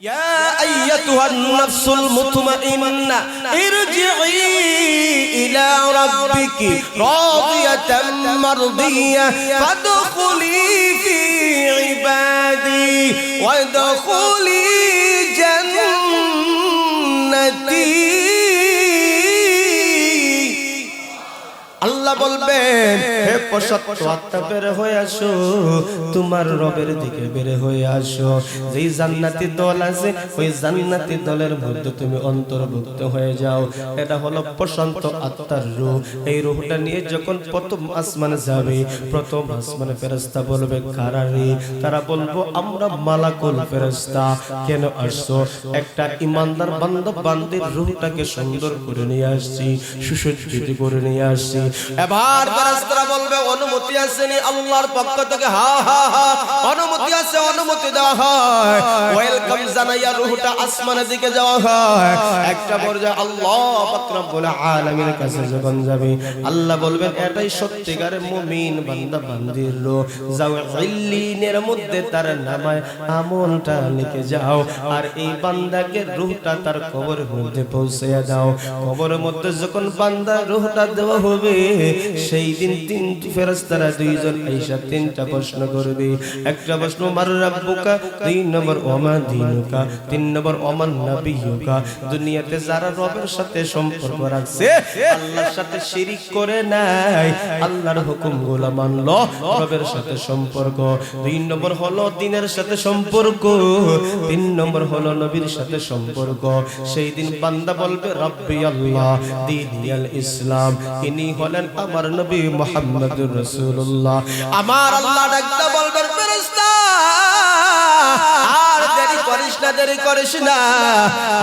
يا أيتها النفس المطمئنة ارجعي إلى ربك راضية مرضية فادخلي في عبادي وادخلي جنتي আল্লাহ বলবেন হে পশ্চাৎ আত্মা বের হয়ে আসো, তোমার রবের দিকে বের হয়ে আসো। যেই জান্নাতি দল আছে ওই জান্নাতি দলের মধ্যে তুমি অন্তর্ভুক্ত হয়ে যাও। এটা হলো প্রশান্ত আত্মার রূহ। এই রূহটা নিয়ে যখন প্রথম আসমানে যাবে, প্রথম আসমানে ফেরেশতা বলবে কারারে? তারা বলবো আমরা মালাকুল ফেরেশতা। কেন আসছো? একটা ইমানদার বান্দা বান্দির রূহটাকে সুন্দর করে নিয়ে আসছি, সুসজ্জিত করে নিয়ে আসছি। এবার ফেরেশতারা বলবে অনুমতি আছে নি আল্লাহর পক্ষ থেকে? হ্যাঁ হ্যাঁ হ্যাঁ অনুমতি আছে, অনুমতি দেওয়া হয়। ওয়েলকাম জানাইয়া রূহটা আসমানের দিকে যাওয়া হয়। একটা পর্যায়ে আল্লাহ পাক রব্বুল আলামিনের কাছে যখন যাবে, আল্লাহ বলবেন এটাই সত্যিকারের মুমিন বান্দা বান্দির রূহ। যাও ইল্লিনের মধ্যে তার নামায় আমলটা লিখে যাও, আর এই বান্দাকে রূহটা তার কবরের মধ্যে পৌঁছায়া দাও। কবরের মধ্যে যখন বান্দার রূহটা দেওয়া হবে, সেই দিন তিনটি ফেরেশতারা দুইজন আইসা তিনটা প্রশ্ন করবে। একটা প্রশ্ন মার রাব্বুকা, দুই নম্বর ওমা দীনুকা, তিন নম্বর ওমান নাবিয়ুকা। দুনিয়াতে যারা রবের সাথে সম্পর্ক রাখছে, আল্লাহর সাথে শিরিক করে নাই, আল্লাহর হুকুমগুলো মানলো, রবের সাথে সম্পর্ক। দুই নম্বর হলো দ্বীনের সাথে সম্পর্ক, তিন নম্বর হলো নবীর সাথে সম্পর্ক। সেই দিন বান্দা বলবে রব্বি আল্লাহ দীনিয়াল ইসলাম, ইনি হলেন আমার নবী মুহাম্মদুর রাসূলুল্লাহ। আমার আল্লাহ ডাকতে বলবেন ফেরেশতা আর দেরি করিস না, দেরি করিস না,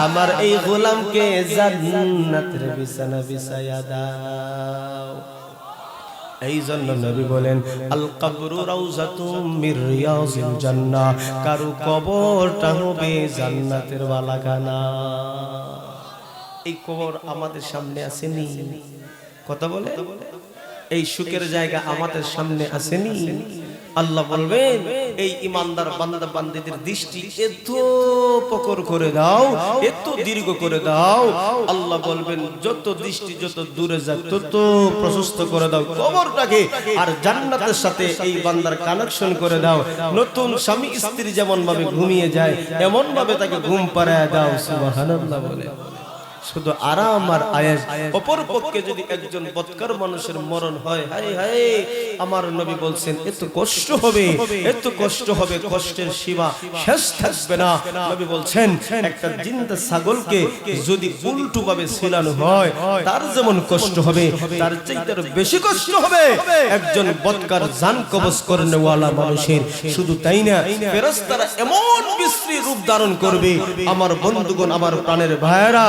আমার এই গোলামকে জান্নাতের বিছানা বিছায়া দাও। এই জন্য নবী বলেন আল কবরু রাউযাতুম মির রিয়াজিল জান্নাহ, কারো কবরটা হবে জান্নাতের বালাখানা। এই কবর আমাদের সামনে আসেনি, কথা বলে এই সুখের জায়গা আমাদের সামনে আসেনি। আল্লাহ বলবেন এই ইমানদার বান্দা বান্দীদের দৃষ্টি এত প্রখর করে দাও, এত দীর্ঘ করে দাও। আল্লাহ বলবেন যত দৃষ্টি যত দূরে যায় তত প্রশস্ত করে দাও কবরটাকে, আর জান্নাতের সাথে এই বান্দার কানেকশন করে দাও। নতুন স্বামী স্ত্রী যেমন ভাবে ঘুমিয়ে যায় এমন ভাবে তাকে ঘুম পাড়ায় দাও। সুবহানাল্লাহ বলে শুধু আরাম আর আয়েশ। অপর পক্ষে যদি একজন বদকার মানুষের মরণ হয়, হায় হায়, আমার নবী বলছেন এত কষ্ট হবে, এত কষ্ট হবে, কষ্টের সীমা শেষ থাকবে না। নবী বলছেন একটা জিন্দা ছাগলকে যদি উল্টো ভাবে ছিলানো হয় তার যেমন কষ্ট হবে, তার চাইতে বেশি কষ্ট হবে একজন বদকার জান কবজ করনে ওয়ালা মানুষের। শুধু তাই না, ফেরেশতারা এমন বিশ্রী রূপ ধারণ করবে, আমার বন্ধুগণ, আমার প্রাণের ভাইরা,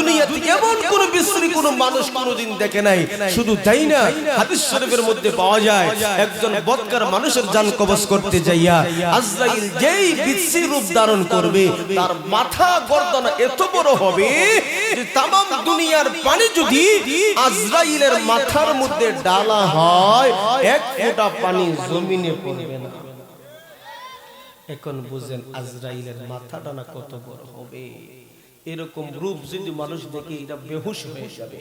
দুনিয়াতে এমন কোন বিশ্রী কোন মানুষ কোনদিন দেখে নাই। শুধু তাই না, হাদিস শরীফের মধ্যে পাওয়া যায় একজন বদকার মানুষের জান কবজ করতে যাইয়া আজরাইল যেই বিশ্রী রূপ ধারণ করবে, তার মাথা গর্দন এত বড় হবে যে तमाम দুনিয়ার পানি যদি আজরাইলের মাথার মধ্যে ডালা হয়, এক ফোঁটা পানি জমিনে পড়বে না। এখন বুঝেন আজরাইলের মাথাটা না কত বড় হবে। এরকম রূপ যদি মানুষ দেখে এটা বেহুশ হয়ে যাবে।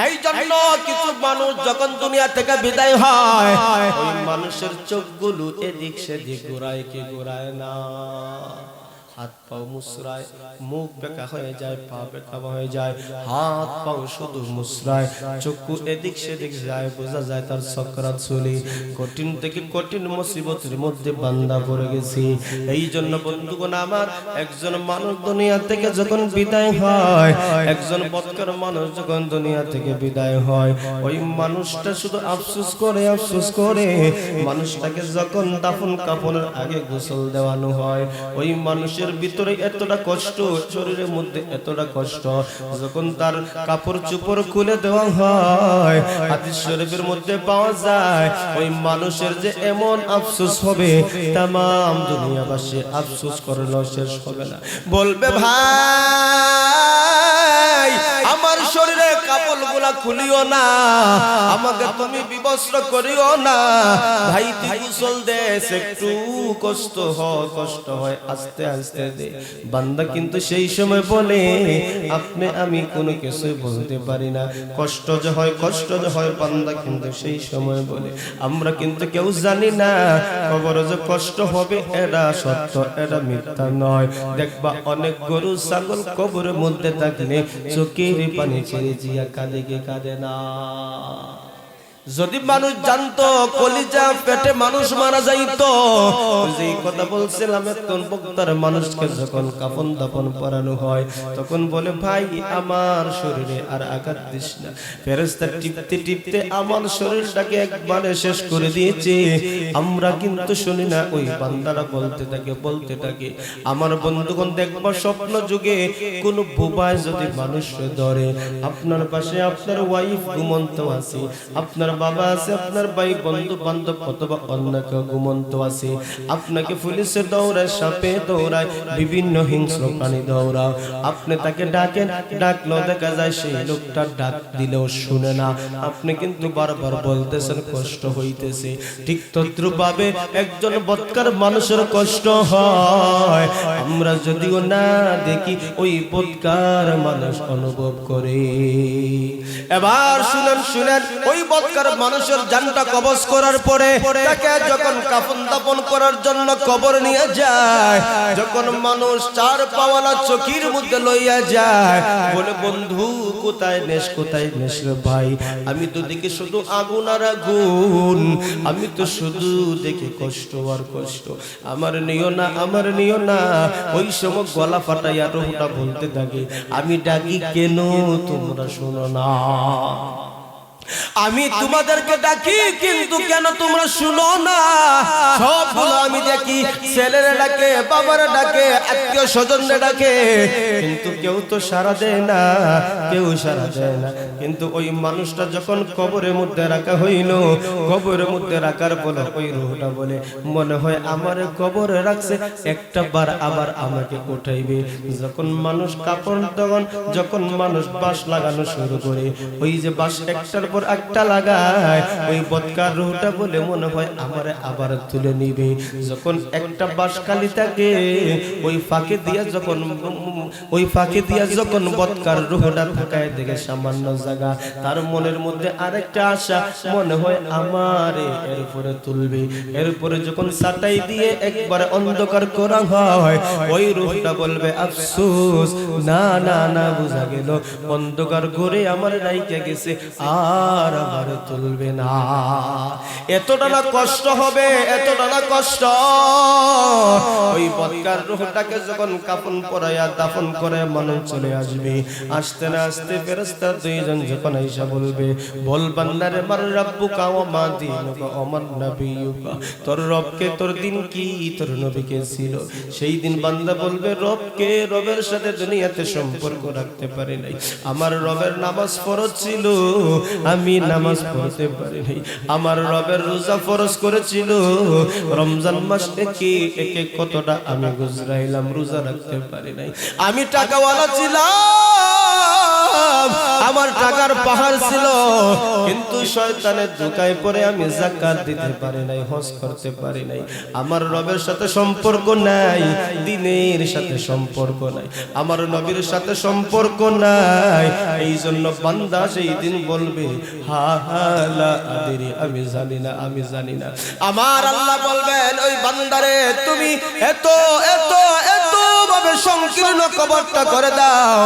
এই জন্য কিছু মানুষ যখন দুনিয়া থেকে বিদায় হয়, ওই মানুষের চোখগুলো এদিক সেদিক ঘোরায় কি ঘোরায় না, হাত পাও মুসরায়, মুখ বেঁকা হয়ে যায়, পা বেঁকা হয়ে যায়, হাত পাও শুধু মুসরায়, চক্ষু এদিক সেদিক যায়, বোঝা যায় তার সকরাত চলে। কঠিন থেকে কঠিন মুসিবতের মধ্যে বান্দা পড়ে গেছে। এই জন্য বন্ধুগণ আমার, একজন মানুষ দুনিয়া থেকে যখন বিদায় হয়, একজন বদকার মানুষ যখন দুনিয়া থেকে বিদায় হয়, ওই মানুষটা শুধু আফসোস করে, আফসোস করে। মানুষটাকে যখন দাফন কাফনের আগে গোসল দেওয়ানো হয়, ওই মানুষের ভিতরে এতটা কষ্ট, শরীরের মধ্যে এতটা কষ্ট, যখন তার কাপড় চোপড় খুলে দেওয়া হয়, হাদিস শরীফের মধ্যে পাওয়া যায় ওই মানুষের যে এমন আফসোস হবে, तमाम দুনিয়াবাসী আফসোস করলেও শেষ হবে না। বলবে ভাই আমার শরীরে কাপড়গুলো না খুলিও না, আমাকে তুমি বিবস্ত্র করিও না। ভাই তুই গোসল দে, একটু কষ্ট হয়, আস্তে আস্তে দে। বান্দা কিন্তু সেই সময় বলে আপনি আমি কোনো কিছু বলতে পারি না, কষ্ট যে হয় বান্দা কিন্তু সেই সময় বলে। আমরা কিন্তু কেউ জানি না কবরে যে কষ্ট হবে, এটা সত্য এটা মিথ্যা নয়। দেখবা অনেক গরু ছাগল কবরের মধ্যে থাকলে চোখের পানি ছেড়ে জিয়া কাঁদে কে কাঁদে না। যদি মানুষ জানতো কলিজা পেটে মানুষ মারা যাইতো, যেই কথা বলছিলাম এখন বক্তার, মানুষকে যখন কাফন দাফন পরানো হয় তখন বলে ভাই আমার শরীরে আর আঘাত দিস না। ফেরেশতা টিপতে টিপতে আমার শরীরটাকে একবারে শেষ করে দিয়েছে। আমরা কিন্তু শুনি না, ওই বান্দারা বলতে থাকে। আমার বন্ধুগণ দেখবা স্বপ্ন যুগে কোন বুবায় যদি মানুষ ধরে, আপনার পাশে আপনার ওয়াইফ ঘুমন্ত আছে, আপনার বাবা আছে, আপনার ভাই বন্ধু বান্ধব অথবা অন্য কেউ ঘুমন্ত আছে, আপনাকে পুলিশে দৌড়ায়, সাপে দৌড়ায়, বিভিন্ন হিংস্র প্রাণী দৌড়ায়, আপনি তাকে ডাকেন, ডাকলেও দেখা যায় সেই লোকটা ডাক দিলেও শুনে না। আপনি কিন্তু বারবার বলতেছেন কষ্ট হইতেছে। ঠিক তদ্রূপভাবে একজন বদকার মানুষের কষ্ট হয়, আমরা যদিও না দেখি ওই বদকার মানুষ অনুভব করে। এবার শুনেন ওই বদকার মানুষের জানটা কবজ করার পরে তাকে যখন কাফন দাফন করার জন্য কবর নিয়ে যায়, যখন মানুষ চার পাওয়ালা চকির মধ্যে লইয়া যায়, বলে বন্ধু কোথায় নেস রে ভাই, আমি তো দেখি শুধু আগুন আর আগুন, আমি তো শুধু দেখি কষ্ট আর কষ্ট, আমার নিও না। ওই সময় গলা ফাটাইয়া রোহটা বলতে থাকে, আমি ডাকি কেন তোমরা শোনো না, আমি তোমাদেরকে ডাকি কিন্তু কেন তোমরা শুনো না। সবগুলো আমি দেখি, ছেলেরা ডাকে, বাবারা ডাকে, আত্মীয় স্বজনরা ডাকে, কিন্তু কেউ তো সাড়া দেয় না। কিন্তু ওই মানুষটা যখন কবরের মধ্যে রাখা হইল, কবরের মধ্যে রাখার বলে ওই রূহটা বলে মনে হয় আমার কবরে রাখছে, একটা বার আবার আমাকে উঠাইবে। যখন মানুষ কাপড়, যখন মানুষ বাঁশ লাগানো শুরু করে, ওই যে বাঁশ একটার পর একটা লাগায়, ওই বদকার রূহটা বলে মনে হয় আমারে আবার তুলে নিবে। যখন একটা বাঁশ খালি থাকে, ওই ফাঁকে দিয়া যখন বদকার রূহটা থাকায় দেখে সামান্য জায়গা, তার মনের মধ্যে আরেকটা আশা, মনে হয় আমারে এরপরে তুলবে। এরপরে যখন সাটাই দিয়ে একবারে অন্ধকার করা হয়, ওই রূহটা বলবে আফসোস, না বুঝা গেল অন্ধকার ঘরে আমার রাইখা গেছে, আর আমার তুলবে না। এতটা না কষ্ট হবে, এতটা না কষ্ট। ওই বদকার রূহটাকে যখন কাফন পরাইয়া দাফন করে মানুষ চলে আসবে, আসতে না আসতে ফেরেশতা দুইজন যখন আইসা বলবে, বল বান্দারে মার রাব্বুকা ওয়া মা দীনুকা ওয়া মান নাবিয়ুকা, তোর রবকে, তোর দিন কি, তোর নবীকে ছিল। সেই দিন বান্দা বলবে রবকে, রবের সাথে দুনিয়াতে সম্পর্ক রাখতে পারি নাই, আমার রবের নামাজ ফরজ ছিল, আমি নামাজ পড়তে পারি নাই, আমার রবের রোজা ফরজ করেছিল, রমজান মাস একে কতটা আমি গুজরাইলাম, রোজা রাখতে পারি নাই, আমি টাকাওয়ালা ছিলাম, আমার টাকার পাহাড় ছিল, কিন্তু শয়তানের ধোঁকায় পড়ে আমি যাকাত দিতে পারি নাই, হজ করতে পারি নাই, আমার রবের সাথে সম্পর্ক নাই, দিনের সাথে সম্পর্ক নাই, আমার নবীর সাথে সম্পর্ক নাই। এই জন্য বান্দা সেই দিন বলবে লা আদরি, আমি জানি না। আমার আল্লাহ বলবেন ওই বান্দারে তুমি এত ভাবে সংকীর্ণ কবরটা করে দাও।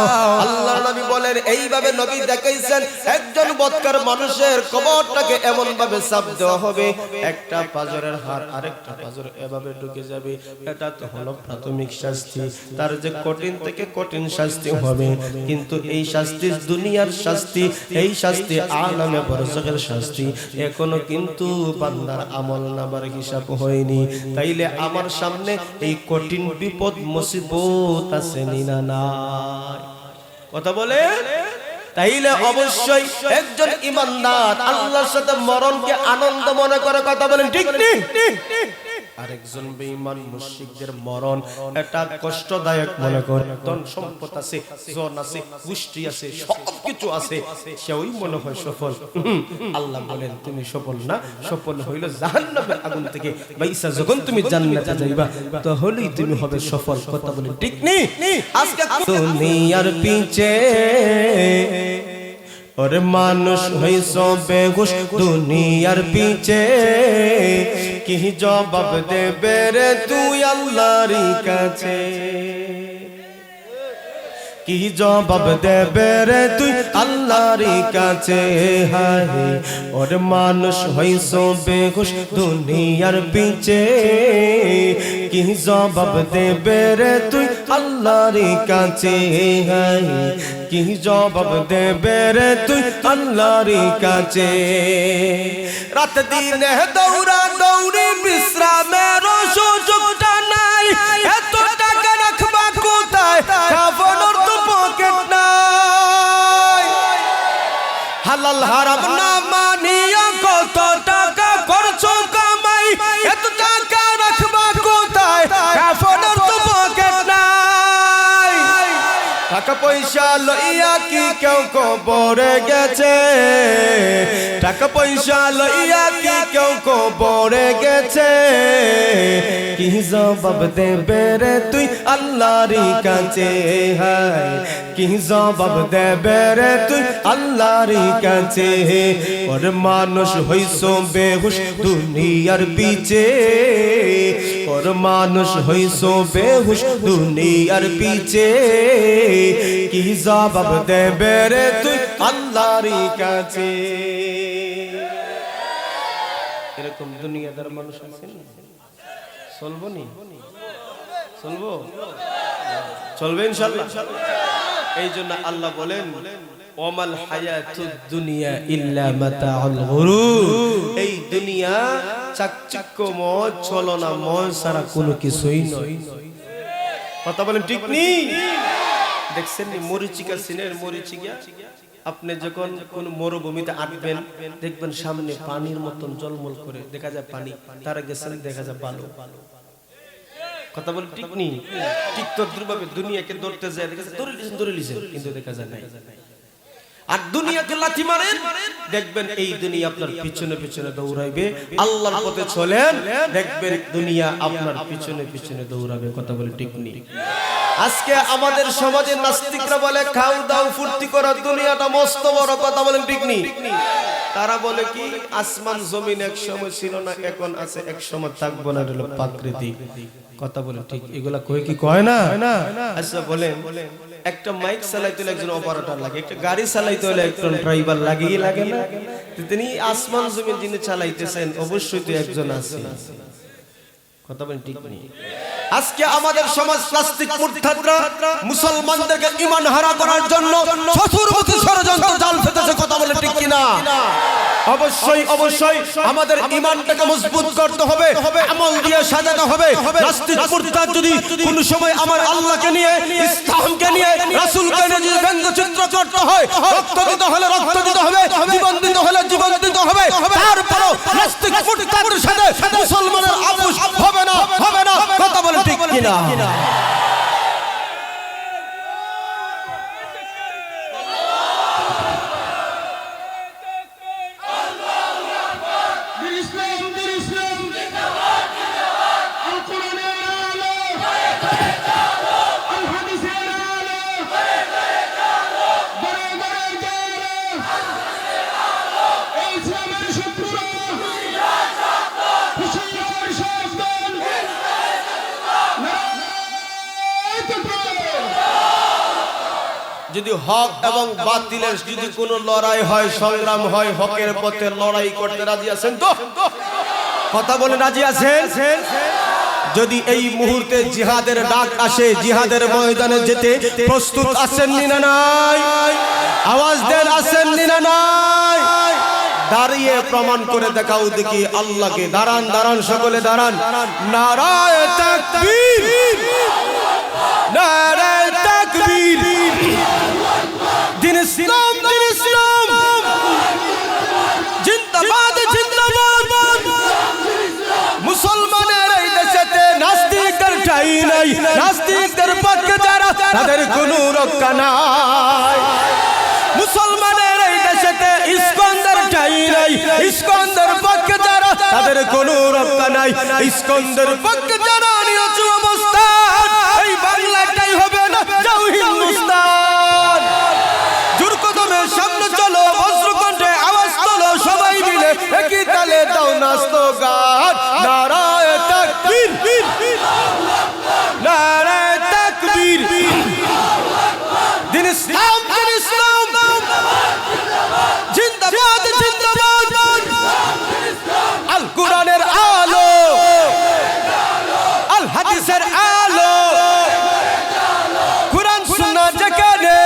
আল্লাহর নবী বলেন এইভাবে নবী দেখাইছেন একজন বদকার মানুষের কবরটাকে এমন ভাবে চাপ দেওয়া হবে, একটা পাজরের হাড় আরেকটা পাজর এভাবে ঢুকে যাবে। এটা তো হলো প্রাথমিক শাস্তি, তার যে কঠিন থেকে কঠিন শাস্তি হবে, কিন্তু এই শাস্তি দুনিয়ার শাস্তি, এই শাস্তি আলামে বরজখের শাস্তি, এখনো কিন্তু বান্দার আমল নামার হিসাব হয়নি। তাইলে আমার সামনে এই কঠিন বিপদ মুসিবত আছে না নাই? কথা বলে। তাইলে অবশ্যই একজন ঈমানদার আল্লাহর সাথে মরণকে আনন্দ মনে করে, কথা বলেন ঠিক নেই? আরেকজন বেঈমান মুশরিকদের মরণ এটা কষ্টদায়ক মনে করে, ধন সম্পদ আছে, জন আছে, গোষ্ঠী আছে, সবকিছু আছে, সেই মনে হয় সফল। আল্লাহ বলেন তুমি সফল না, সফল হইল জাহান্নামের আগুন থেকে বাইসা যখন তুমি জান্নাতে যাইবা তাহলেই তুমি হবে সফল। কথা বলে ঠিক নেই? আজকে দুনিয়ার পিছে ওরে মানুষ হইছো বেহুশ, দুনিয়ার পিছে কি জবাব দেবে রে তুই আল্লাহর কাছে? কি জবাব দেবে রে তুই আল্লাহর কাছে? হায় ওরে মানুষ হইছো বেহুশ দুনিয়ার পিছে, কি জবাব দেবে রে তুই আল্লাহর কাছে? হায় কি জবাব দেবে রে তুই আল্লাহর কাছে? রাত দিনে দৌড়া দৌড়ি বিশ্রামের সুযোগটা নাই, এত টাকা রাখবা কোথায়, খাবানোর তো পকেট নাই। হালাল হারাম না মানিয়া কত টাকা করছো কামাই, এত টাকা রাখবা কোথায়, খাবানোর তো পকেট নাই। টাকা পয়সা লইয়া কি কেউ কবরে গেছে? টাকা পয়সা লইয়া কি কেউ কবরে গেছে? কি জবাব দেবে রে তুই আল্লাহর কাছে? হায় কি জবাব দেবে রে তুই আল্লাহর কাছে? ওর মানুষ হইছো বেহুশ দুনিয়ার পিছে, ওর মানুষ হইছো বেহুশ দুনিয়ার পিছে, কি জবাব দেবে রে তুই আল্লাহর কাছে? এরকম দুনিয়াদার মানুষ আছে না? চলবো নি? চলবো? চলবে ইনশাআল্লাহ। এই জন্য আল্লাহ বলেন ওমাল হায়াতুদ দুনিয়া ইল্লা মাতাউল গুরুর, এই দুনিয়া চাকচিক্যময় ছলনাময় ছাড়া কোনো কিছুই নয়। কথা বলেন ঠিক নেই? দেখছেন নি মরিচিকা সিনের মরিচিকা? আপনি যখন কোন মরুভূমিতে আটবেন দেখবেন সামনে পানির মতন জলমল করে দেখা যায় পানি, তারা গেছেন দেখা যায় বালু। কথা বলে ঠিক নেই? ঠিক তদ্রুপভাবে দুনিয়াকে ধরতে যায় দেখা যায় ধরে লিছেন কিন্তু দেখা যায় নাই। আর দুনিয়াকে লাথি মারেন দেখবেন এই দুনিয়া আপনার পিছনে পিছনে দৌড়াইবে। আল্লাহর পথে চলেন দেখবেন দুনিয়া আপনার পিছনে পিছনে দৌড়াবে। কথা বলে ঠিক নেই? আজকে আমাদের সমাজে নাস্তিকরা বলে খাও দাও ফুর্তি করো, দুনিয়াটা মস্ত বড়। কথা বলেন ঠিক নেই? তারা বলে কি আসমান জমিন এক সময় ছিল না, এখন আছে, এক সময় থাকবো না, এটা হলো প্রাকৃতিক। কথা বলে ঠিক? এগুলা কই কি কয় না? আচ্ছা বলেন, একটা মাইক চালাইতে হলে একজন অপারেটর লাগে, একটা গাড়ি চালাইতে হলে একজন ড্রাইভার লাগে কি লাগে না? তিনি আসমান জমিন যিনি চালাইতেছেন অবশ্যই তো একজন আছে। কথা বলেন ঠিক নেই? আজকে আমাদের সমাজ প্লাস্টিক মুরতাদরা মুসলমানদেরকে ঈমান হারা করার জন্য চতুর্মুখী ষড়যন্ত্র জাল ফেলেছে। কথা বলে ঠিক কিনা? অবশ্যই অবশ্যই আমাদের ঈমানটাকে মজবুত করতে হবে, আমল দিয়ে সাজাতে হবে। প্লাস্টিক মুরতাদ যদি কোন সময় আমার আল্লাহকে নিয়ে, ইসলামকে নিয়ে, রাসূলকে নিয়ে যদি ব্যঙ্গচিত্র করতে হয়, রক্ত দিতে হলে রক্ত দিতে হবে, জীবন দিতে হলে জীবন দিতে হবে। তারপরও প্লাস্টিক মুরতাদের সাথে মুসলমানের আপোষ হবে না, হবে না। কথা বলে ঠিক কিনা? যদি হক এবং বাতিলের যদি কোনো লড়াই হয়, সংগ্রাম হয়, হকের পথে লড়াই করতে রাজি আছেন তো? কথা বলে রাজি আছেন? যদি এই মুহূর্তে জিহাদের ডাক আসে, জিহাদের ময়দানে যেতে প্রস্তুত আছেন না নাই? আওয়াজ দেন আছেন না নাই? দাঁড়িয়ে প্রমাণ করে দেখাও দেখি আল্লাহকে। দাঁড়ান দাঁড়ান সকলে দাঁড়ান। নারায়ে তাকবীর, নারায়ে তাকবীর। দিন ইসলাম, দিন ইসলাম জিন্দাবাদ, জিন্দাবাদ। মুসলমানের এই তাদের কোনো রক্ষা নাই। মুসলমানের এই দেশেতে ইস্কন্দার ঠাই নাই, ইস্কন্দার পক্ষে যারা তাদের কোনো রক্ষা নাই। ইস্কন্দার পক্ষে যারা নিয়ত অবস্থান, এই বাংলাটাই হবে না যাও হিন্দুস্তান। জোর কদমে সামনে চলো, বজ্রকণ্ঠে আওয়াজ তোলো, সবাই মিলে একই তালে দাও নাস্তো গান। নারায়ে তাকবীর, নারায়ে তাকবীর। দিন ইসলাম, দিন ইসলাম জিন্দাবাদ, জিন্দাবাদ। আল কোরআনের আলো, আল হাদিসের আলো, কোরআন সুন্নাহ যেখানে,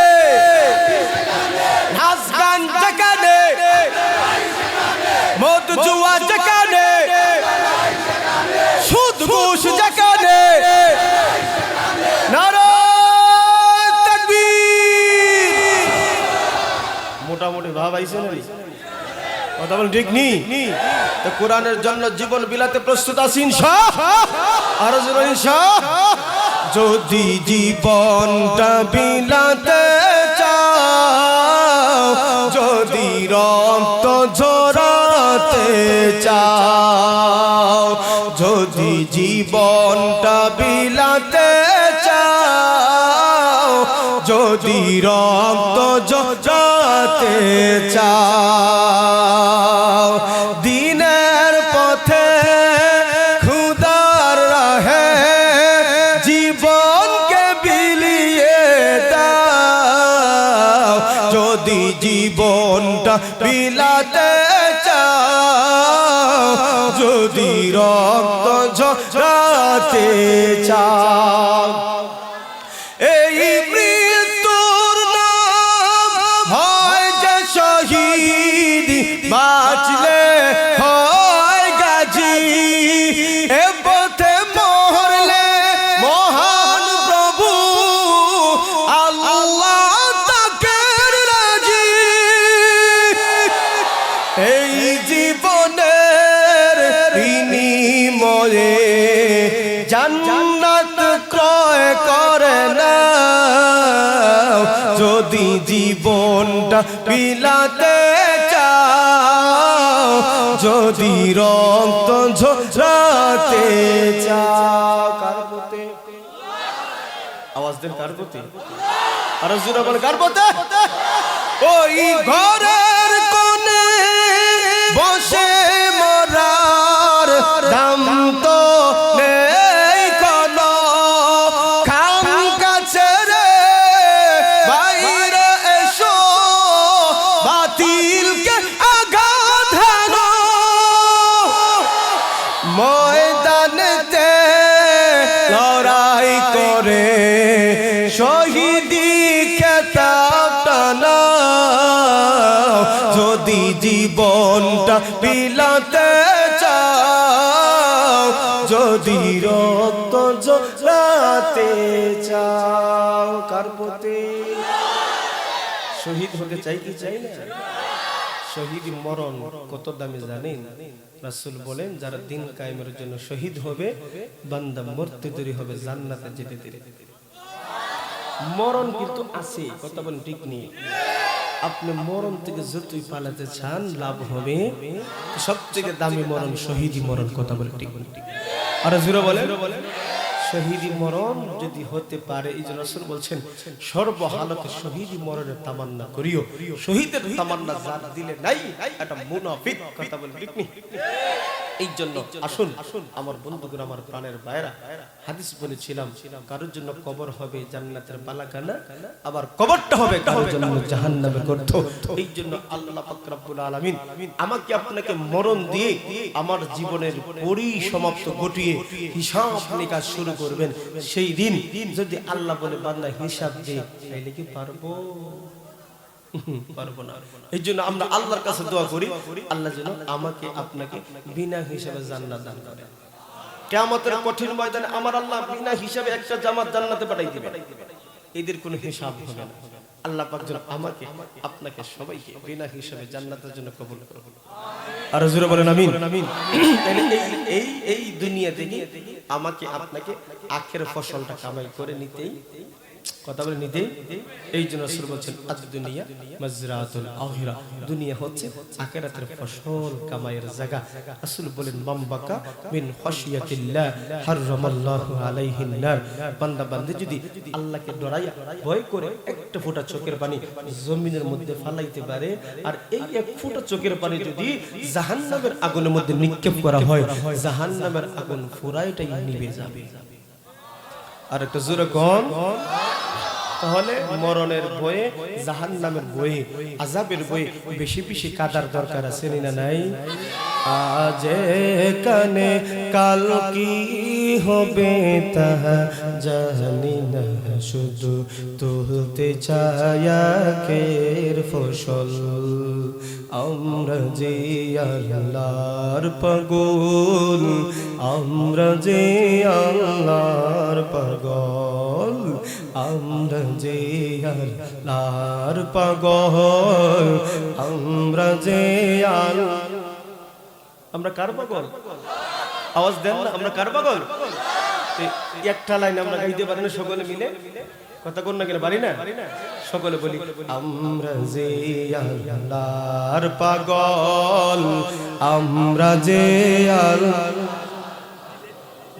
নাচ গান যেখানে, মদ জুয়া যেখানে, সুদ ঘুষ যেখানে, নারায়ে তাকবীর। মোটামুটি ভাব আইছে না কথা বল, ঠিক নি? তো কোরআনের জন্য জীবন বিলাতে প্রস্তুত আছি ইনশাআল্লাহ, আর জোরে ইনশাআল্লাহ। যদি জীবনটা বিলাতে চাও, যদি রক্ত ঝরাতে চাও, যদি জীবনটা বিলাতে চাও, যদি রক্ত ঝরাতে চাও, দিনের পথে খুদার রাহে জীবনকে বিলিয়ে দাও। যদি জীবনটা বিলাতে চাও, যদি রক্ত ঝরাতে চাও, এই মৃত্যুর নাম হয় যে শহীদ, বাঁচলে হয় গাজী। এ পথে মরলে মহান প্রভু আল্লাহ তাকে রাজি। এই জীবনের বিনিময়ে জান্নাত ক্রয় করে না। যদি জীবনটা বিলাতে চাও, যদি রক্ত ঝরাতে চাও, কার পথে আওয়াজ দেন, কার পথে? আর জোরে বল, কার পথে? ওই ঘরের কোণে বসে মরার দাম তো নেই কোনো, খাম কাছে রে বাইরে এসো, বাতিলকে আঘাত হানো। ময়দানেতে লড়াই করে শহীদি খেতাবটা নাও। যদি জীবনটা বিলাতে চাও, যদি রক্ত ঝরাতে চাও, কার পথে? শহীদ হতে চাই কি চাই না? শহীদ মরণ কত দামি জানেন? রাসূল বলেন, যারা দিন কায়েমের জন্য শহীদ হবে, বান্দা মরতে দেরি হবে, জান্নাতে যেতে দেরি। মরণ কিন্তু আছে, কথা বলেন, ঠিক নেই? আপনি মরণ থেকে যতই পালাতে চান লাভ হবে, সবথেকে দামি মরণ শহীদি মরণ, কথা বলেন, ঠিক নেই? আর জোরে বলেন, শহীদি মরণ যদি হতে পারে, এই জন্য রাসূল বলছেন সর্বহালতে শহীদি মরণের তামান্না করিও। শহীদের তামান্না যার দিলে নাই, এটা মুনাফিক, কথা বলেন, ঠিক নেই? এই জন্য আসুন আমার বন্ধুগণ, আমার প্রাণের ভাইরা, হাদিস বলেছিলাম কারোর জন্য কবর হবে জান্নাতের বালাখানা, আবার কবরটা হবে কারোর জন্য জাহান্নামের গর্ত। এই জন্য আল্লাহ পাক রব্বুল আলামিন আমাকে আপনাকে মরণ দিয়ে আমার জীবনের পরিসমাপ্ত ঘটিয়ে হিসাব নিকাশ শুরু করবেন। সেই দিন যদি আল্লাহ বলে বান্দা হিসাব দে, তাইলে কি পারবো? পারবো না। এই জন্য আমরা আল্লাহর কাছে দোয়া করি, আল্লাহ যেন আমাকে আপনাকে বিনা হিসাবে জান্নাত দান করে। কিয়ামতের কঠিন ময়দানে আমার আল্লাহ বিনা হিসাবে একটা জামাত জান্নাতে পাঠাই দিবেন, এদের কোনো হিসাব হবে না। আল্লাহ পাক যেন আমাকে আপনাকে সবাইকে বিনা হিসাবে জান্নাতের জন্য কবুল করুন। আর জোরে বলেন আমিন। এই দুনিয়া থেকে আমাকে আপনাকে আখের ফসলটা কামাই করে নিতেই কথা বলে নিতে। এই জন্য রাসূল বলেছেন আদ-দুনিয়া মাজরাতুল আখিরা, দুনিয়া হচ্ছে আখিরাতের ফসল কামাইয়ের জায়গা। রাসূল বলেন মামবাকা মিন খাশিয়াতিল্লাহ হারামাল্লাহু আলাইহিন নার, বান্দা বান্দী যদি আল্লাহকে ডরাইয়া ভয় করে একটা ফোঁটা চোখের পানি জমিনের মধ্যে ফালাইতে পারে, আর এই এক ফোঁটা চোখের পানি যদি জাহান্নামের আগুনের মধ্যে নিক্ষেপ করা হয়, জাহান্নামের আগুন পুরাইটাই নিভে যাবে। আর একটা জোরে কোন, তাহলে মরণের ভয়ে, জাহান্নামের ভয়ে, আযাবের ভয়ে বেশি বেশি কাদার দরকার আছে না নাই? আজ কানে কাল কি হবে তা জানি না, শুধু তুলতে চায়াকের ফসল। আমরা যে আল্লাহর পাগল, আমরা যে আল্লাহর পাগল, আমরা যে আল্লাহর পাগল, আমরা যে আমরা কার পাগল? আওয়াজ দেন না, আমরা কার পাগল? একটা লাইন আমরা গাইতে পারি না সকলে মিলে? কথা কোন না কেন পারি না? সকলে বলি আমরা যে আল্লাহর পাগল, আমরা যে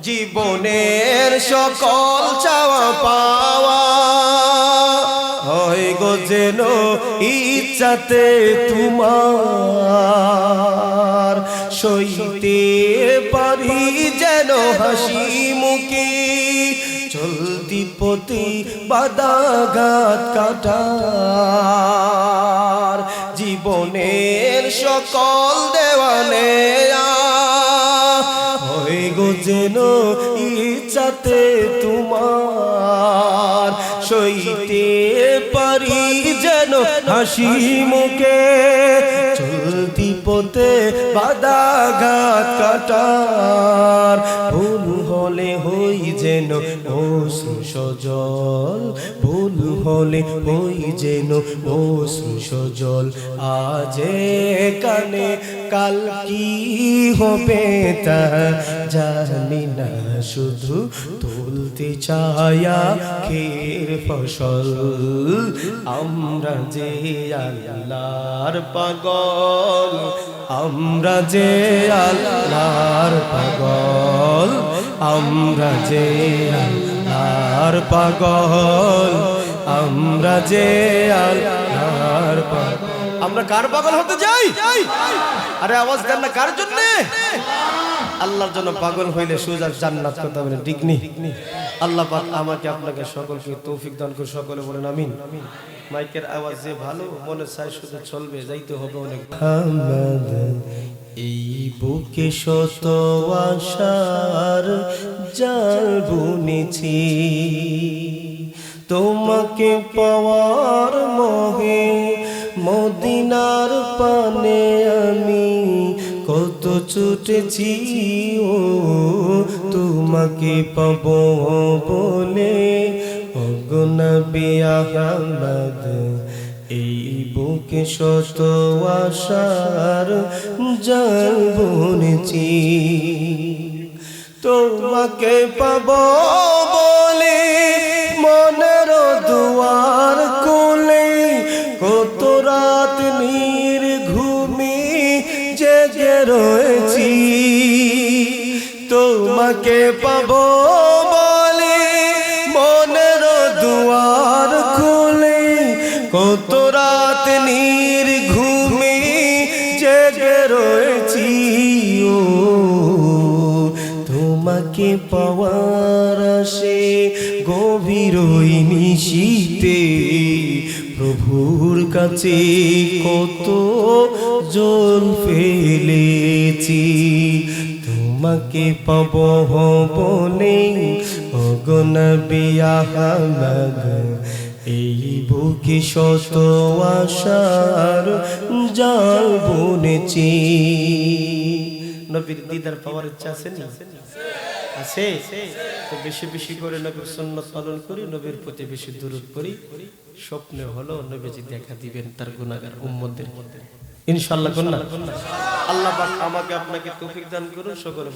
জীবনের সকল চাওয়া পাওয়া হয় গো যেন ইচ্ছাতে তোমার, সইতে পারি যেন হাসি মুখে চলতি পথে বাধাঘাত কাটার, জীবনের সকল দেওয়ানে হয় গো যেন ইচ্ছাতে তোমার, সইতে পারি যেন হাসি মুখে চলতি পথে বাধাঘাত কাটার, ভুল হলে হই যেন অশ্রু সজল, ভুল হলে হই যেন অশ্রু সজল। আজ কানে কাল কি হবে তা জানি না, শুধু তুলতে চায়া খের ফসল। আমরা যে আল্লাহর পাগল, আমরা যে আল্লাহর পাগল, আমরা যে আল্লাহর পাগল, আমরা যে আল্লাহর পাগল। আমরা কার পাগল হতে যাই? আরে আওয়াজ দেন না, কার জন্য? আল্লাহর জন্য পাগল হইলে সোজা জান্নাত। কথা বলে ঠিক নি? আল্লাহ পাক আমাকে আপনাকে সকলকে তৌফিক দান করে সকলে বলেন আমিন। মাইকের আওয়াজ যে ভালো, মনে চাই শুধু চলবে, যাইতে হবে অনেক। এই বুকে শত আশার জাল বুনেছি, তোমাকে পাওয়ার মোহে মদিনার পানে আমি কত ছুটেছি, ও তোমাকে পাবো বলে ওগো নবী আহমদ। এই বুকে শত আশার জাল বুনেছি, তোমাকে পাবো বলে মনের দুয়ার খুলে কত রাত নির্ঘুমে জেগে রয়েছি, তোমাকে পাবো বলে মনের দুয়ার খুলে কত রাত নির্ঘুমে জেগে রয়েছি, ও তোমাকে পাওয়ার আশে গভীর নিশীতে প্রভুর কাছে কত জল ফেলেছি, তোমাকে পাবো বলে ওগো নবী আহমদ। এই বুকে শত আশার জাল বুনেছি। নবীর দিদার পাওয়ার ইচ্ছা আছে না? আছে। তো বেশি বেশি করে নবীর সুন্নাত পালন করি, নবীর প্রতি বেশি দুরূদ পড়ি। স্বপ্নে হলো নবীজি দেখা দিবেন তার গুনাহগার উম্মতদের। ইনশাআল্লাহ। আল্লাহ পাক আমাকে আপনাকে তৌফিক দান করুন সকলে।